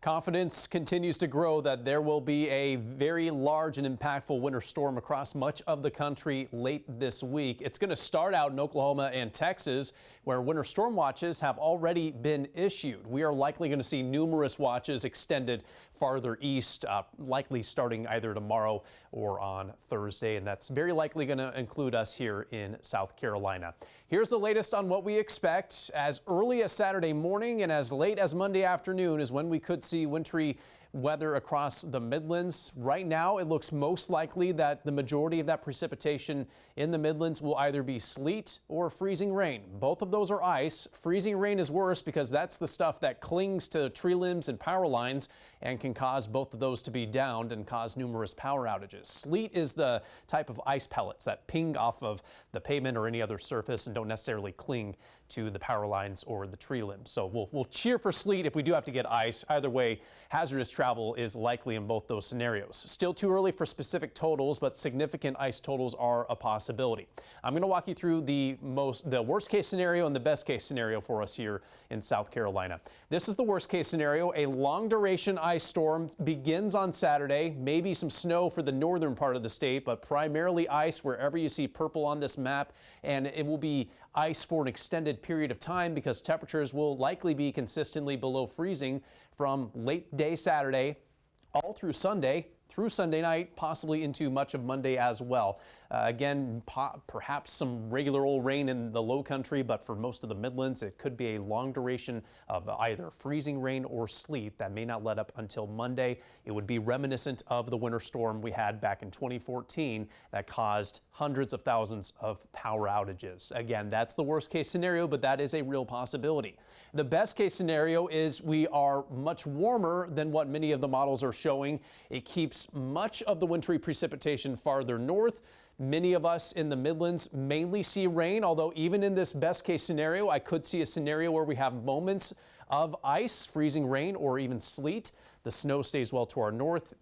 Confidence continues to grow that there will be a very large and impactful winter storm across much of the country late this week. It's going to start out in Oklahoma and Texas, where winter storm watches have already been issued. We are likely going to see numerous watches extended farther east, likely starting either tomorrow or on Thursday, and that's very likely going to include us here in South Carolina. Here's the latest on what we expect. As early as Saturday morning and as late as Monday afternoon is when we could see wintry weather across the Midlands. Right now, it looks most likely that the majority of that precipitation in the Midlands will either be sleet or freezing rain. Both of those are ice. Freezing rain is worse because that's the stuff that clings to tree limbs and power lines and can cause both of those to be downed and cause numerous power outages. Sleet is the type of ice pellets that ping off of the pavement or any other surface and don't necessarily cling to the power lines or the tree limbs. So we'll cheer for sleet if we do have to get ice. Either way, hazardous travel is likely in both those scenarios. Still too early for specific totals, but significant ice totals are a possibility. I'm going to walk you through the worst case scenario and the best case scenario for us here in South Carolina. This is the worst case scenario. A long duration ice storm begins on Saturday, maybe some snow for the northern part of the state, but primarily ice wherever you see purple on this map, and it will be ice for an extended period of time because temperatures will likely be consistently below freezing from late day Saturday all through Sunday night, possibly into much of Monday as well. Again, perhaps some regular old rain in the low country, but for most of the Midlands, it could be a long duration of either freezing rain or sleet that may not let up until Monday. It would be reminiscent of the winter storm we had back in 2014 that caused hundreds of thousands of power outages. Again, that's the worst case scenario, but that is a real possibility. The best case scenario is we are much warmer than what many of the models are showing. It keeps much of the wintry precipitation farther north. Many of us in the Midlands mainly see rain, although even in this best case scenario, I could see a scenario where we have moments of ice, freezing rain, or even sleet. The snow stays well to our north.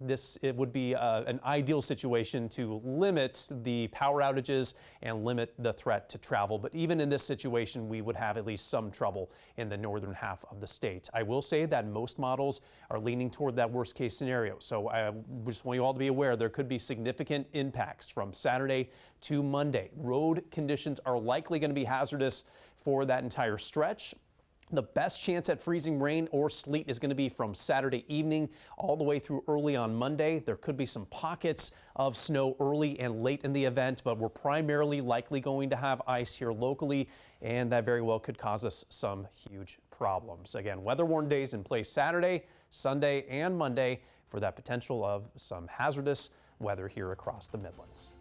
It would be an ideal situation to limit the power outages and limit the threat to travel. But even in this situation, we would have at least some trouble in the northern half of the state. I will say that most models are leaning toward that worst case scenario. So I just want you all to be aware there could be significant impacts from Saturday to Monday. Road conditions are likely going to be hazardous for that entire stretch. The best chance at freezing rain or sleet is going to be from Saturday evening all the way through early on Monday. There could be some pockets of snow early and late in the event, but we're primarily likely going to have ice here locally, and that very well could cause us some huge problems. Again, weather warned days in place Saturday, Sunday, and Monday for that potential of some hazardous weather here across the Midlands.